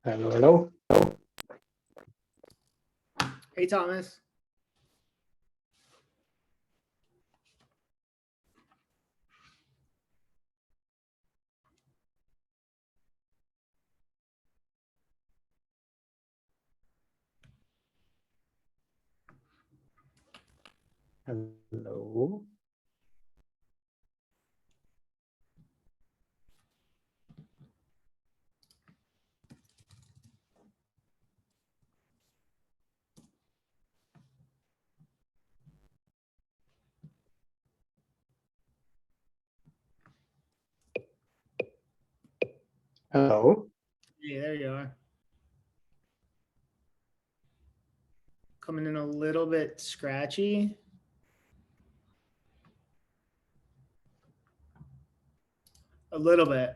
Hello, hello. Hey, Thomas. Hello. Hello. Hey, there you are. Coming in a little bit scratchy. A little bit.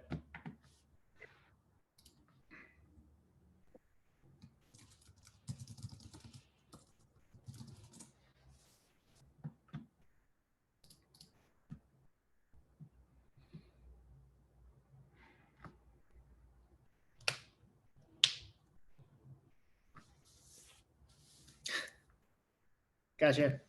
Gotcha.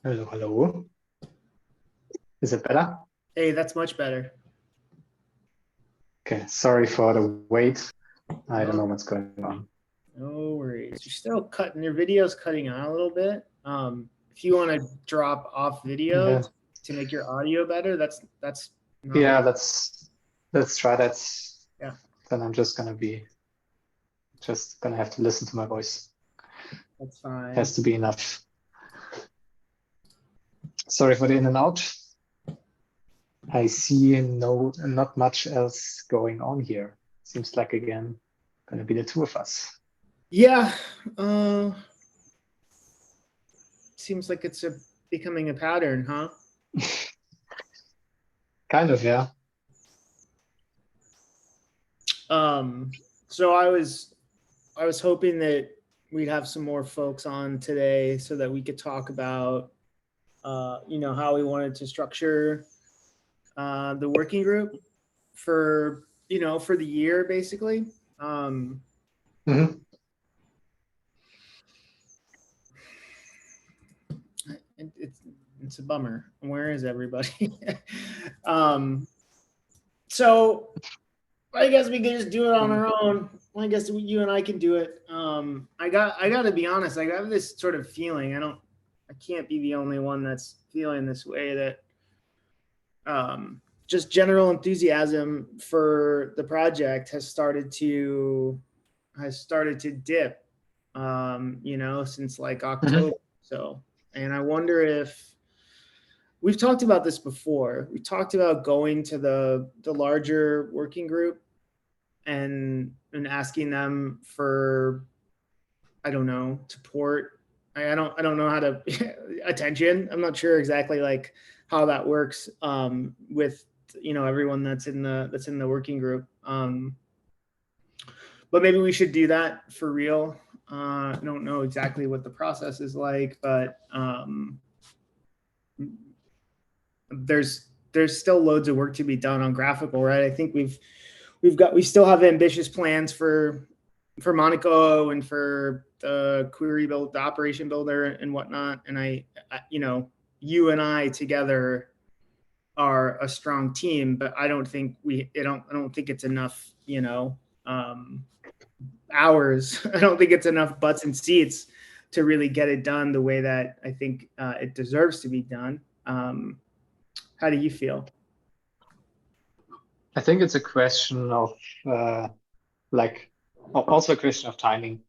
Hello, hello. Is it better? Hey, that's much better. Okay, sorry for the wait. I don't No, know what's going on. no worries. You're still cutting your video's cutting out a little bit. If you want to drop off video Yeah, to make your audio better, that's not a yeah, problem. let's try that. Yeah, Then I'm just gonna have to listen to my voice. that's fine. Has to be enough. Sorry for the in and out. I see not much else going on here. Seems like again gonna be the two of us. Yeah, seems like it's becoming a pattern, huh? Kind of, yeah. So I was hoping that we'd have some more folks on today so that we could talk about how we wanted to structure the working group for for the year basically. Mhm. It's a bummer. Where is everybody? um, so I guess we can just do it on our own. I guess you and I can do it. I got to be honest. I have this sort of feeling. I can't be the only one that's feeling this way. That just general enthusiasm for the project has started to dip. Since like October. Mhm. So, and I wonder if we've talked about this before. We talked about going to the larger working group and asking them for, I don't know, support. I don't know how to attention. I'm not sure exactly like how that works with everyone that's in the working group. But maybe we should do that for real. I don't know exactly what the process is like, but there's still loads of work to be done on GraphiQL, right? I think we still have ambitious plans for Monaco and for the query build, the operation builder and whatnot. And you and I together are a strong team, but I don't think I don't think it's enough, hours. I don't think it's enough butts and seats to really get it done the way that I think it deserves to be done. How do you feel? I think it's a question of like also a question of timing.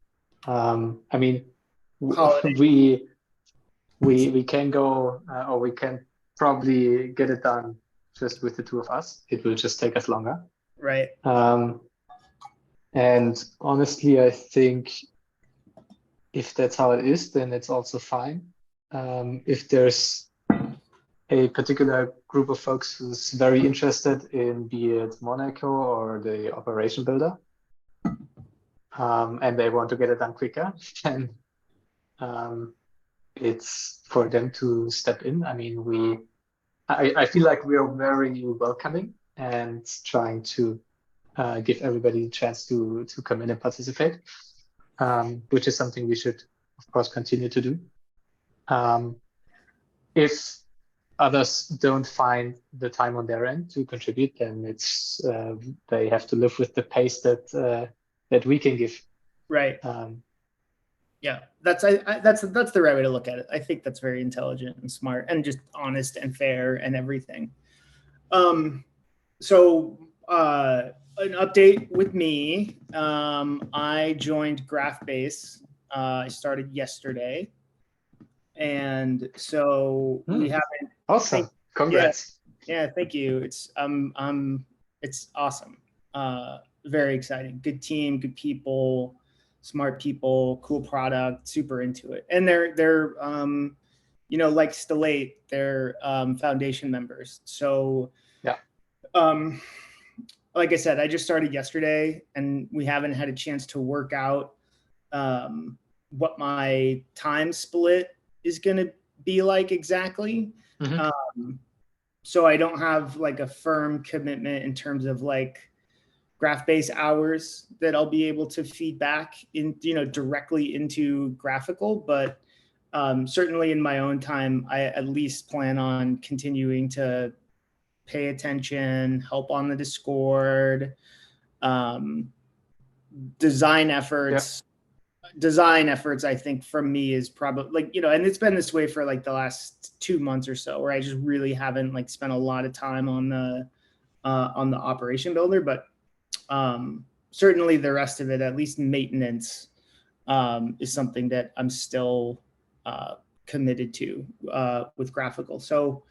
I mean, Holiday, we we can go or we can probably get it done just with the two of us. It will just take us longer. right? Um, and honestly, I think if that's how it is, then it's also fine. If there's a particular group of folks who's very interested in be it Monaco or the operation builder, and they want to get it done quicker, then um, it's for them to step in. I mean, I feel like we are very welcoming and trying to give everybody a chance to come in and participate, which is something we should, of course, continue to do. If others don't find the time on their end to contribute, then it's they have to live with the pace that we can give. Right. Um, Yeah, that's that's the right way to look at it. I think that's very intelligent and smart and just honest and fair and everything. So an update with me. I joined GraphBase. I started yesterday, and so we haven't. awesome. Yeah, Congrats. yeah. Thank you. It's awesome. Very exciting. Good team, good people, smart people, cool product. Super into it, and they're like Stellate, they're foundation members. So Yeah. um, like I said, I just started yesterday, and we haven't had a chance to work out what my time split is going to be like exactly. Mm-hmm. So I don't have like a firm commitment in terms of like graph-based hours that I'll be able to feed back in, directly into GraphiQL. But Certainly in my own time, I at least plan on continuing to pay attention, help on the Discord, design efforts. Design efforts, I think, from me is probably like, and it's been this way for like the last 2 months or so, where I just really haven't like spent a lot of time on the operation builder, but certainly the rest of it, at least maintenance, is something that I'm still committed to with graphical. So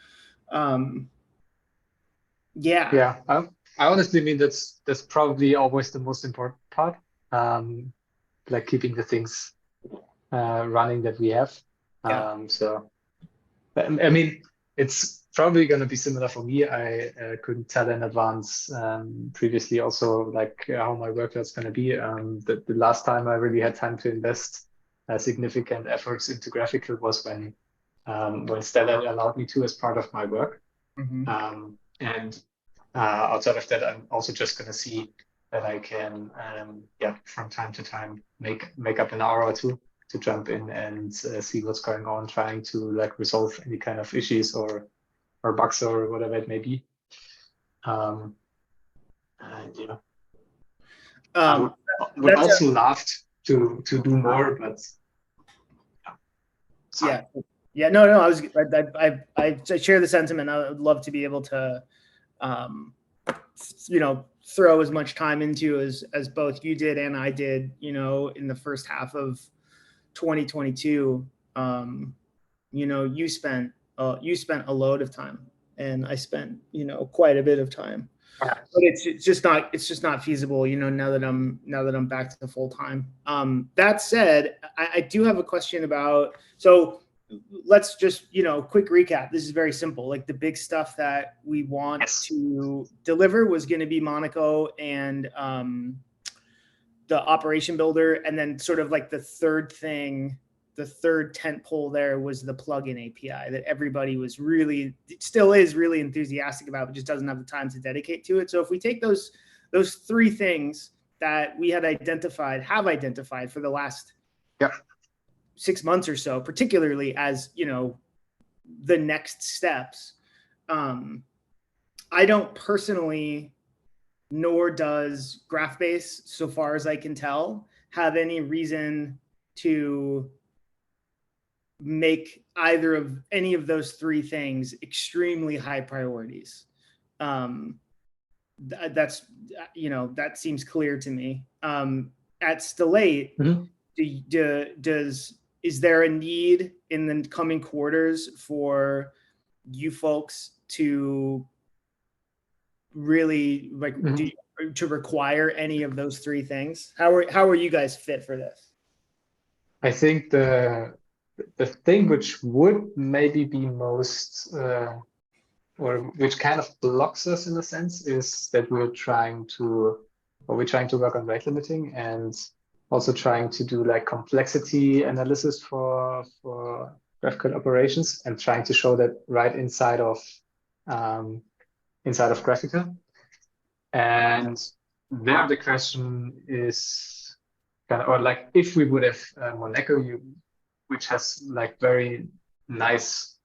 Yeah. I honestly mean that's probably always the most important part. Like keeping the things running that we have. So I mean, it's probably going to be similar for me. I couldn't tell in advance previously also like how my workload's going to be. The last time I really had time to invest significant efforts into graphical was when Stella allowed me to as part of my work. And outside of that, I'm also just going to see that I can, from time to time, make up an hour or two to jump in and see what's going on, trying to like resolve any kind of issues or bugs or whatever it may be. And yeah, I would also love to do more, but I share the sentiment. I would love to be able to, throw as much time into as both you did and I did, in the first half of 2022. You spent a load of time, and I spent quite a bit of time. But it's just not feasible, now that I'm back to full time. That said, I do have a question about, so let's just, quick recap. This is very simple. Like the big stuff that we want to deliver was going to be Monaco and the operation builder. And then sort of like the third tent pole there was the plugin API that everybody was still is really enthusiastic about, but just doesn't have the time to dedicate to it. So if we take those three things that we have identified for the last 6 months or so, particularly as, the next steps, I don't personally, nor does GraphBase, so far as I can tell, have any reason to make either of any of those three things extremely high priorities. That's, that seems clear to me. At Stellate, is there a need in the coming quarters for you folks to really to require any of those three things? How are you guys fit for this? I think the thing which would maybe be most or which kind of blocks us in a sense is that we're trying to work on rate limiting and also trying to do like complexity analysis for GraphQL operations and trying to show that right inside of GraphiQL. And there the question is kind of, or like if we would have Monaco, which has like very nice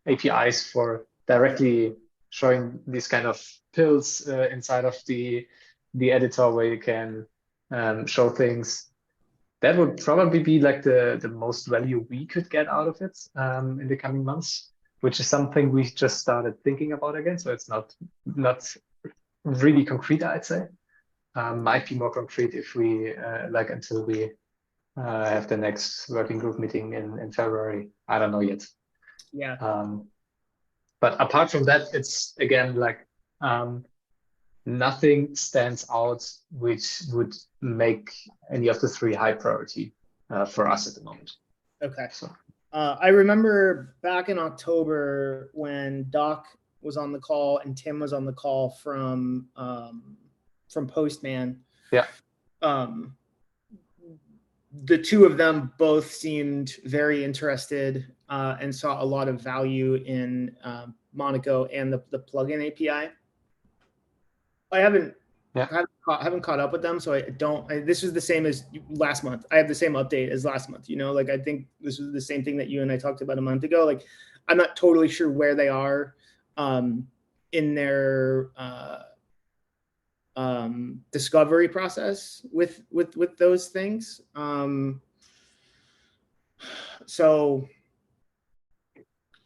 APIs for directly showing these kind of pills inside of the editor where you can show things. That would probably be like the most value we could get out of it in the coming months, which is something we just started thinking about again. So it's not really concrete, I'd say. Might be more concrete if we until we have the next working group meeting in February. I don't know yet. But apart from that, it's again like nothing stands out which would make any of the three high priority for us at the moment. Okay. So I remember back in October when Doc was on the call and Tim was on the call from Postman. Yeah. The two of them both seemed very interested and saw a lot of value in Monaco and the plugin API. I haven't Yeah. I haven't caught up with them, so this was the same as last month. I have the same update as last month. Like I think this was the same thing that you and I talked about a month ago. Like I'm not totally sure where they are in their discovery process with those things. So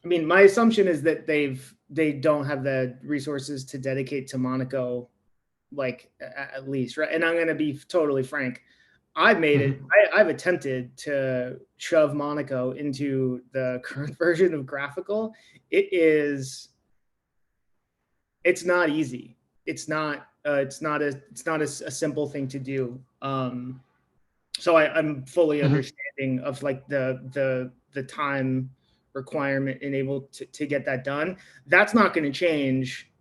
I mean, my assumption is that they don't have the resources to dedicate to Monaco, like at least, right? And I'm going to be totally frank. I've made it. I've attempted to shove Monaco into the current version of GraphiQL. It's not easy. It's not a simple thing to do. So I'm fully understanding of like the time requirement and able to get that done. That's not going to change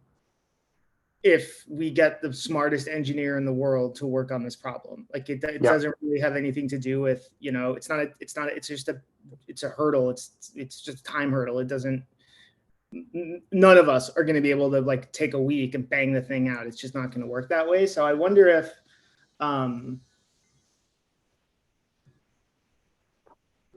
if we get the smartest engineer in the world to work on this problem. Like it doesn't really have anything to do with, it's a hurdle. It's just a time hurdle. It doesn't, none of us are going to be able to like take a week and bang the thing out. It's just not going to work that way. So I wonder if,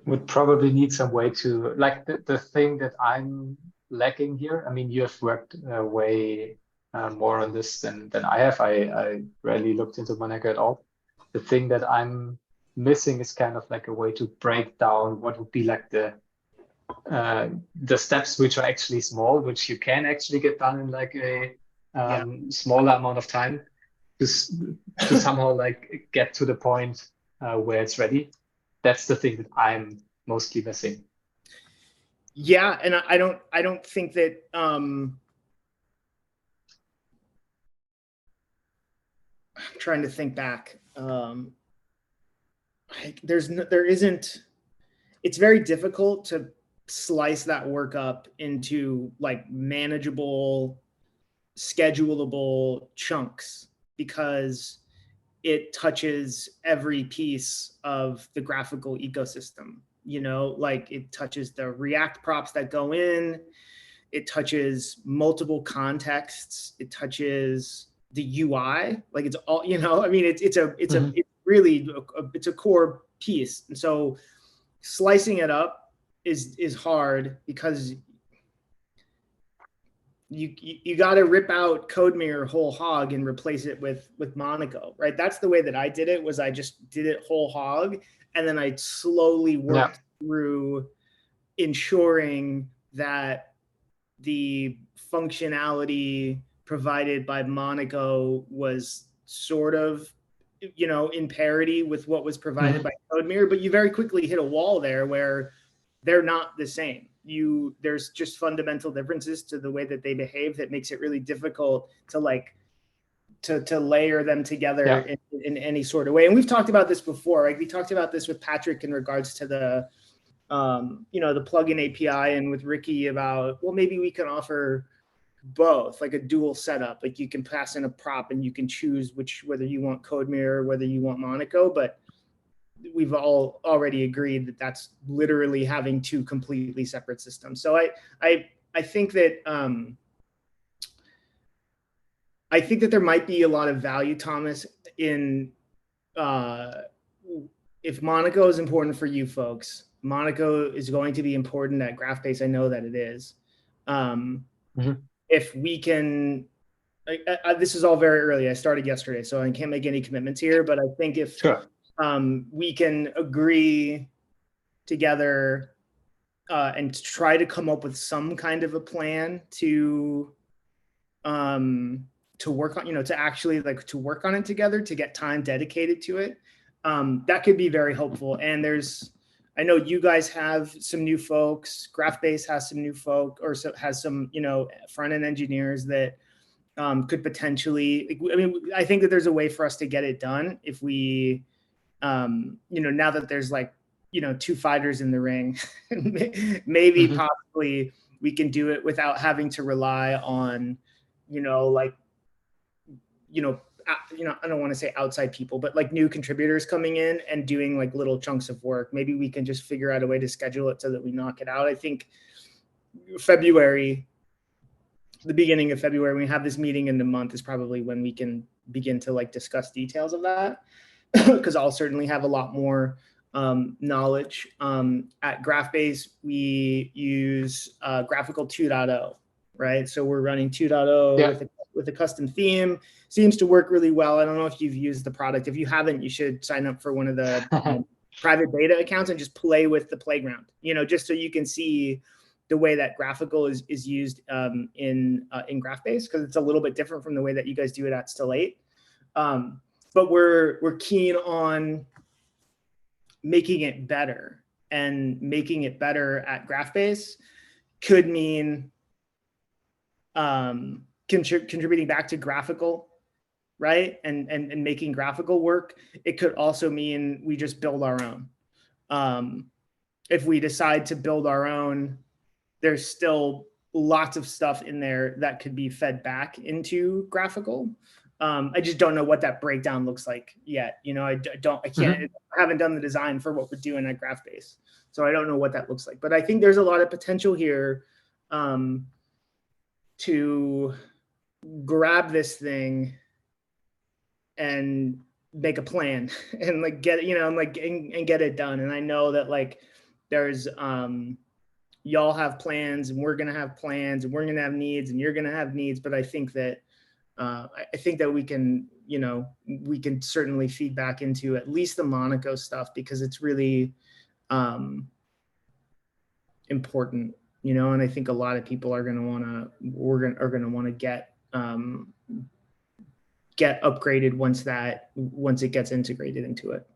would probably need some way to, like, the thing that I'm lacking here. I mean, you have worked way more on this than I have. I rarely looked into Monaco at all. The thing that I'm missing is kind of like a way to break down what would be like the steps which are actually small, which you can actually get done in like a smaller amount of time to somehow like get to the point where it's ready. That's the thing that I'm mostly missing. Yeah, and I don't think that I'm trying to think back. There isn't. It's very difficult to slice that work up into like manageable, schedulable chunks because it touches every piece of the graphical ecosystem. Like it touches the React props that go in, it touches multiple contexts, it touches the UI. Like it's all, I mean, it's really it's a core piece. And so slicing it up is hard because you got to rip out CodeMirror whole hog and replace it with Monaco, right? That's the way that I did it. Was I just did it whole hog, and then I slowly worked through ensuring that the functionality provided by Monaco was sort of, in parity with what was provided by CodeMirror. But you very quickly hit a wall there where they're not the same. There's just fundamental differences to the way that they behave that makes it really difficult to like to layer them together in any sort of way. And we've talked about this before. Like we talked about this with Patrick in regards to the the plugin API, and with Ricky about, well, maybe we can offer both, like a dual setup. Like you can pass in a prop and you can choose whether you want CodeMirror, whether you want Monaco, but we've all already agreed that that's literally having two completely separate systems. So I think that I think that there might be a lot of value, Thomas, in if Monaco is important for you folks, Monaco is going to be important at GraphBase. I know that it is. If we can, this is all very early. I started yesterday, so I can't make any commitments here. But I think if we can agree together and try to come up with some kind of a plan to work on, to actually like to work on it together, to get time dedicated to it, that could be very helpful. And I know you guys have some new folks. GraphBase has some new folk, or has some, front end engineers that could potentially. I mean, I think that there's a way for us to get it done if we, now that there's like, two fighters in the ring, maybe possibly we can do it without having to rely on, I don't want to say outside people, but like new contributors coming in and doing like little chunks of work. Maybe we can just figure out a way to schedule it so that we knock it out. I think February the beginning of February, when we have this meeting in the month, is probably when we can begin to like discuss details of that, because I'll certainly have a lot more knowledge. At GraphBase, we use Graphical 2.0, right? So we're running 2.0 Yeah. with a custom theme. Seems to work really well. I don't know if you've used the product. If you haven't, you should sign up for one of the private beta accounts and just play with the playground, just so you can see the way that graphical is used in GraphBase, because it's a little bit different from the way that you guys do it at Still 8. But we're keen on making it better, and making it better at GraphBase could mean contributing back to graphical, right? And making graphical work. It could also mean we just build our own. If we decide to build our own, there's still lots of stuff in there that could be fed back into graphical. I just don't know what that breakdown looks like yet. I haven't done the design for what we're doing at GraphBase, so I don't know what that looks like. But I think there's a lot of potential here to grab this thing and make a plan and like get and get it done. And I know that like there's y'all have plans, and we're gonna have plans, and we're gonna have needs, and you're gonna have needs. But I think that we can, we can certainly feed back into at least the Monaco stuff, because it's really important, and I think a lot of people are gonna wanna get upgraded once it gets integrated into it.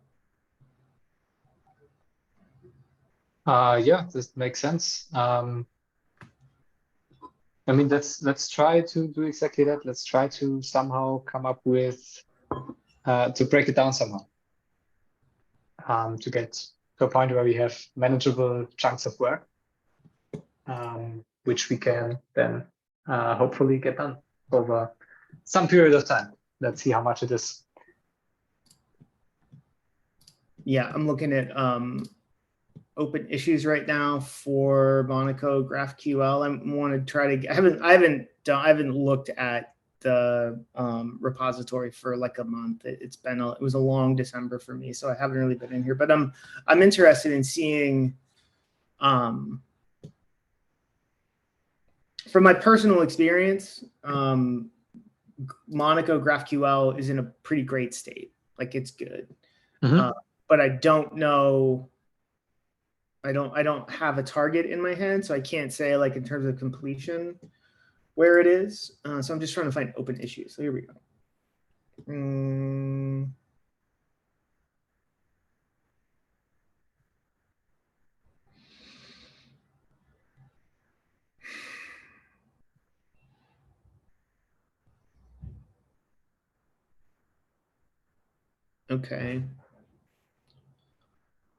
Yeah, this makes sense. I mean, let's try to do exactly that. Let's try to somehow come up with to break it down somehow, to get to a point where we have manageable chunks of work, which we can then hopefully get done over some period of time. Let's see how much it is. Yeah, I'm looking at open issues right now for Monaco GraphQL. I want to try to. I haven't looked at the repository for like a month. It was a long December for me, so I haven't really been in here. But I'm interested in seeing. From my personal experience, Monaco GraphQL is in a pretty great state. Like, it's good, but I don't know. I don't have a target in my head, so I can't say like in terms of completion where it is. So I'm just trying to find open issues. So here we go. Okay.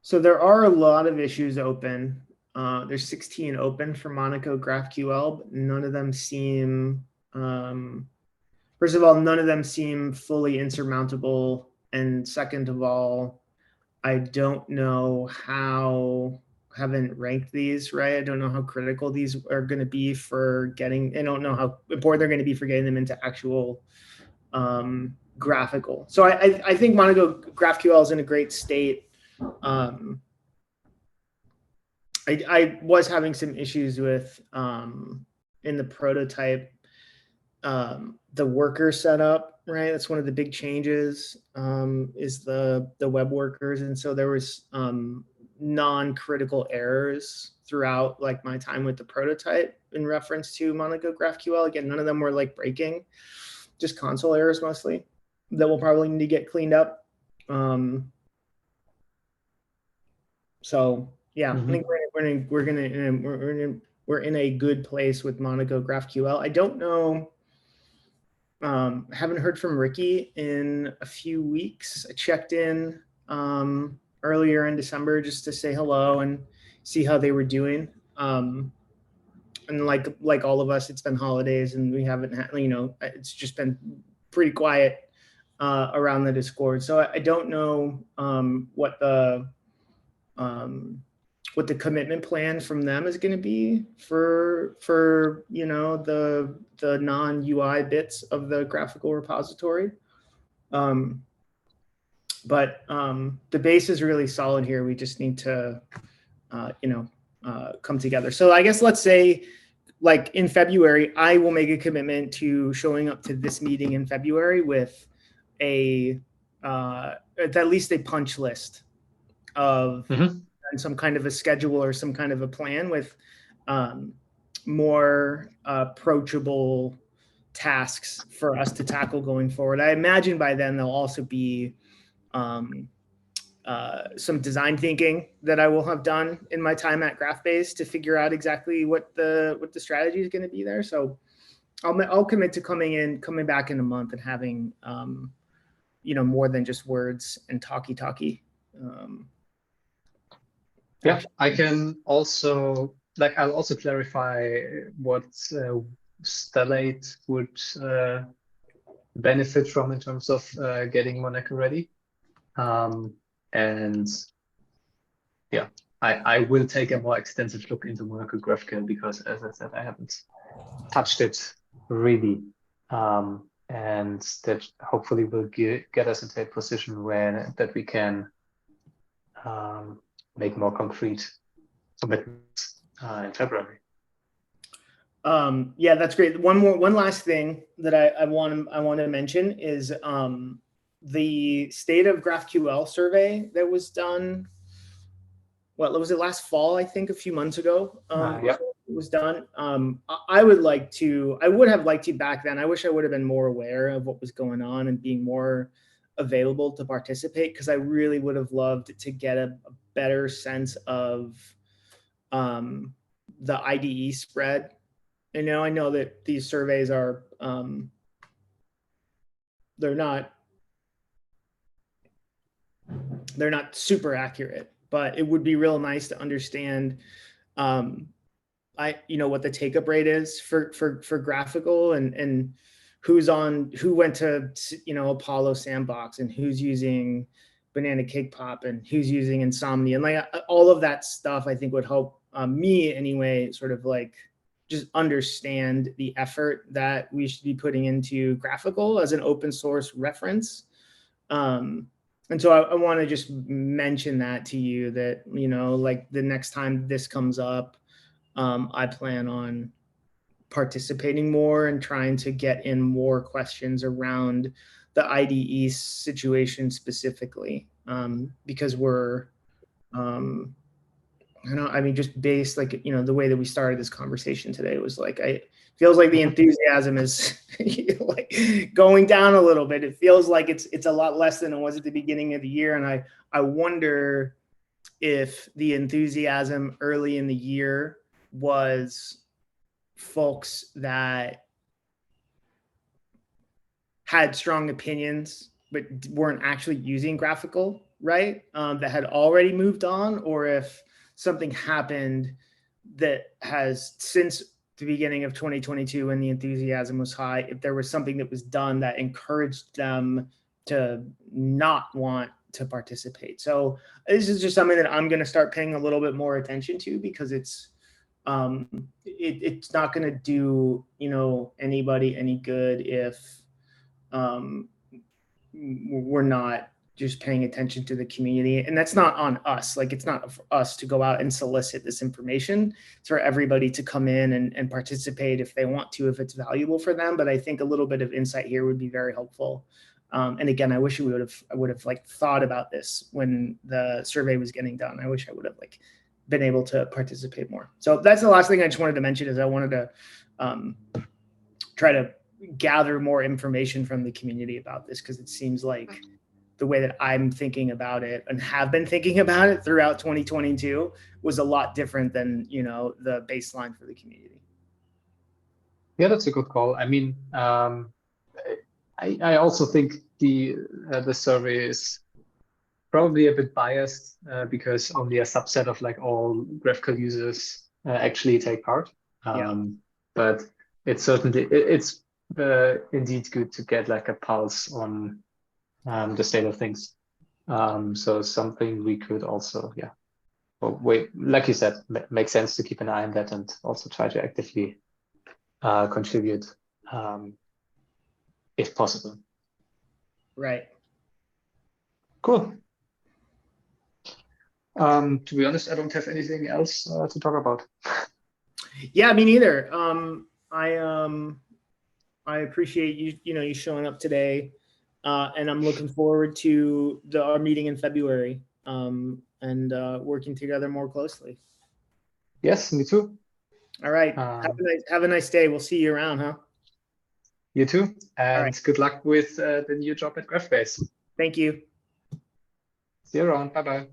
So there are a lot of issues open. There's 16 open for Monaco GraphQL, but none of them seem, first of all, none of them seem fully insurmountable. And second of all, I don't know haven't ranked these, right? I don't know how critical these are going to be for getting, I don't know how important they're going to be for getting them into actual graphical. So I think Monaco GraphQL is in a great state. I was having some issues with in the prototype, the worker setup, right? That's one of the big changes, is the web workers. And so there was non-critical errors throughout like my time with the prototype in reference to Monaco GraphQL. Again, none of them were like breaking, just console errors mostly that will probably need to get cleaned up. So yeah, I think we're in a good place with Monaco GraphQL. I don't know. Haven't heard from Ricky in a few weeks. I checked in earlier in December just to say hello and see how they were doing. And like all of us, it's been holidays and we haven't had, it's just been pretty quiet around the Discord. So I don't know what the what the commitment plan from them is going to be for the non UI bits of the graphical repository. But the base is really solid here. We just need to come together. So I guess let's say, like in February, I will make a commitment to showing up to this meeting in February with at least a punch list of some kind of a schedule or some kind of a plan with more approachable tasks for us to tackle going forward. I imagine by then there'll also be some design thinking that I will have done in my time at GraphBase to figure out exactly what the strategy is going to be there. So I'll commit to coming back in a month and having more than just words and talky. Yeah, I can also I'll also clarify what Stellate would benefit from in terms of getting Monaco ready. And yeah, I will take a more extensive look into Monaco GraphQL because, as I said, I haven't touched it really. And that hopefully will get us into a position that we can make more concrete commitments in February. Yeah, that's great. One last thing that I want to mention is the state of GraphQL survey that was done. What was it, last fall? I think a few months ago. Yeah. It was done. I would have liked to back then. I wish I would have been more aware of what was going on and being more available to participate, because I really would have loved to get a better sense of the IDE spread. I know that these surveys are they're not super accurate, but it would be real nice to understand what the take-up rate is for graphical, and who went to Apollo Sandbox, and who's using Banana Cake Pop, and who's using Insomnia, and like all of that stuff. I think would help me anyway, sort of like just understand the effort that we should be putting into graphical as an open source reference. And so I want to just mention that to you, that, like the next time this comes up, I plan on participating more and trying to get in more questions around the IDE situation specifically, because we're, just based, like, the way that we started this conversation today was like, feels like the enthusiasm is like going down a little bit. It feels like it's a lot less than it was at the beginning of the year. And I wonder if the enthusiasm early in the year was folks that had strong opinions but weren't actually using graphical, right? That had already moved on, or if something happened that has, since the beginning of 2022 when the enthusiasm was high, if there was something that was done that encouraged them to not want to participate. So this is just something that I'm going to start paying a little bit more attention to, because it's not going to do anybody any good if we're not just paying attention to the community. And that's not on us. Like, it's not for us to go out and solicit this information. It's for everybody to come in and participate if they want to, if it's valuable for them. But I think a little bit of insight here would be very helpful. And again, I wish I would have like thought about this when the survey was getting done. I wish I would have like been able to participate more. So that's the last thing I just wanted to mention, is I wanted to try to gather more information from the community about this, because it seems like the way that I'm thinking about it and have been thinking about it throughout 2022 was a lot different than, the baseline for the community. Yeah, that's a good call. I mean, I also think the survey is probably a bit biased because only a subset of like all GraphQL users actually take part. But it's certainly it's indeed good to get like a pulse on the state of things. So something we could also well, like you said, makes sense to keep an eye on that and also try to actively contribute if possible. Right. Cool. To be honest, I don't have anything else to talk about. Yeah, me neither. I appreciate you showing up today, and I'm looking forward to our meeting in February, and working together more closely. Yes, me too. All right. Have a nice day. We'll see you around, huh? You too. All And right. good luck with the new job at GraphBase. Thank you. See you around. Bye-bye.